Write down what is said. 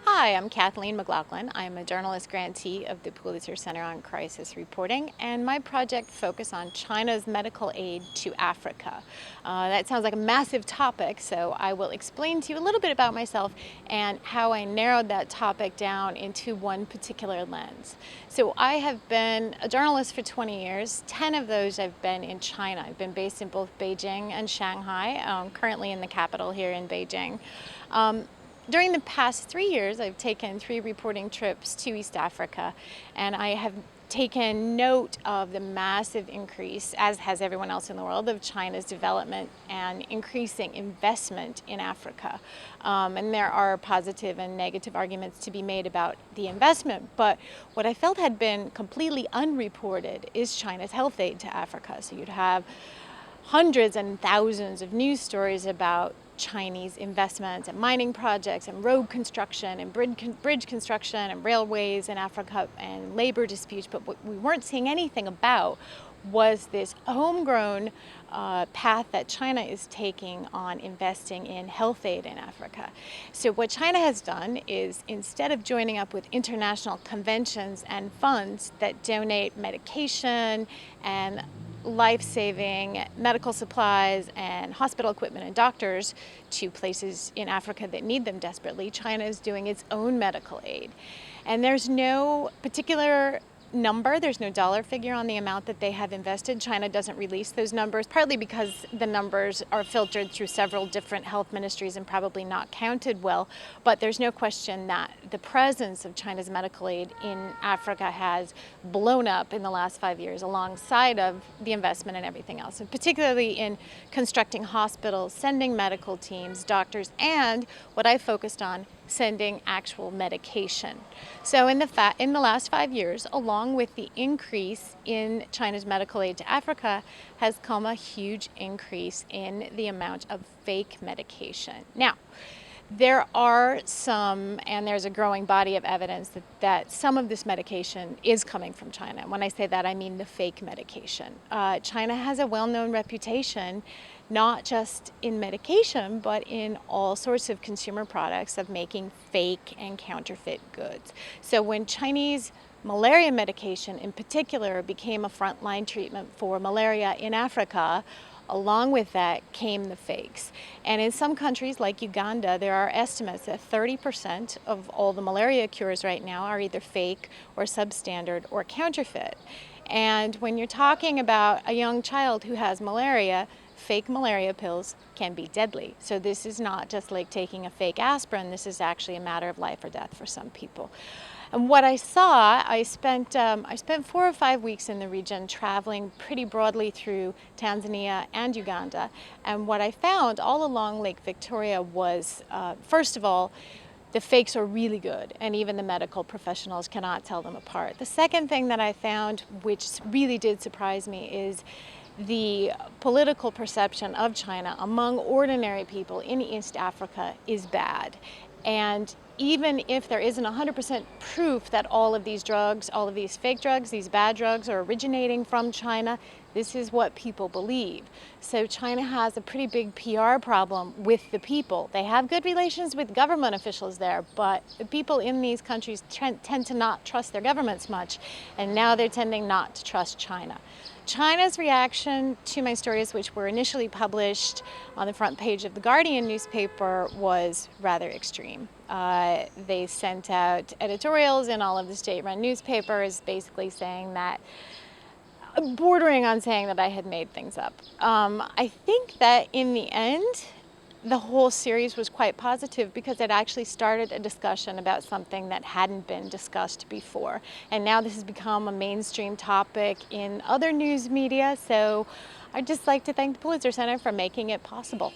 Hi, I'm Kathleen McLaughlin. I'm a journalist grantee of the Pulitzer Center on Crisis Reporting, and my project focuses on China's medical aid to Africa. That sounds like a massive topic, so I will explain to you a little bit about myself and how I narrowed that topic down into one particular lens. So I have been a journalist for 20 years. 10 of those I've been in China. I've been based in both Beijing and Shanghai, currently in the capital here in Beijing. During the past 3 years, I've taken 3 reporting trips to East Africa, and I have taken note of the massive increase, as has everyone else in the world, of China's development and increasing investment in Africa. And there are positive and negative arguments to be made about the investment, but what I felt had been completely unreported is China's health aid to Africa. So you'd have hundreds and thousands of news stories about Chinese investments and mining projects and road construction and bridge construction and railways in Africa and labor disputes, but what we weren't seeing anything about was this homegrown path that China is taking on investing in health aid in Africa. So what China has done is, instead of joining up with international conventions and funds that donate medication and life-saving medical supplies and hospital equipment and doctors to places in Africa that need them desperately, China is doing its own medical aid. And there's no particular number, there's no dollar figure on the amount that they have invested. China doesn't release those numbers, partly because the numbers are filtered through several different health ministries and probably not counted well. But there's no question that the presence of China's medical aid in Africa has blown up in the last 5 years, alongside of the investment and everything else, and particularly in constructing hospitals, sending medical teams, doctors, and what I focused on, sending actual medication. So in the last 5 years, along with the increase in China's medical aid to Africa, has come a huge increase in the amount of fake medication. Now, there are some, and there's a growing body of evidence that some of this medication is coming from China. When I say that, I mean the fake medication. China has a well-known reputation, not just in medication, but in all sorts of consumer products, of making fake and counterfeit goods. So when Chinese malaria medication in particular became a frontline treatment for malaria in Africa, along with that came the fakes. And in some countries like Uganda, there are estimates that 30% of all the malaria cures right now are either fake or substandard or counterfeit. And when you're talking about a young child who has malaria, fake malaria pills can be deadly. So this is not just like taking a fake aspirin. This is actually a matter of life or death for some people. And what I saw, I spent 4 or 5 weeks in the region, traveling pretty broadly through Tanzania and Uganda. And what I found all along Lake Victoria was, first of all, the fakes are really good, and even the medical professionals cannot tell them apart. The second thing that I found, which really did surprise me, is the political perception of China among ordinary people in East Africa is bad. And even if there isn't 100% proof that all of these drugs, all of these fake drugs, these bad drugs are originating from China, this is what people believe. So China has a pretty big PR problem with the people. They have good relations with government officials there, but the people in these countries tend to not trust their governments much, and now they're tending not to trust China. China's reaction to my stories, which were initially published on the front page of the Guardian newspaper, was rather extreme. They sent out editorials in all of the state-run newspapers basically saying that, bordering on saying that I had made things up. I think that in the end, the whole series was quite positive because it actually started a discussion about something that hadn't been discussed before. And now this has become a mainstream topic in other news media, so I'd just like to thank the Pulitzer Center for making it possible.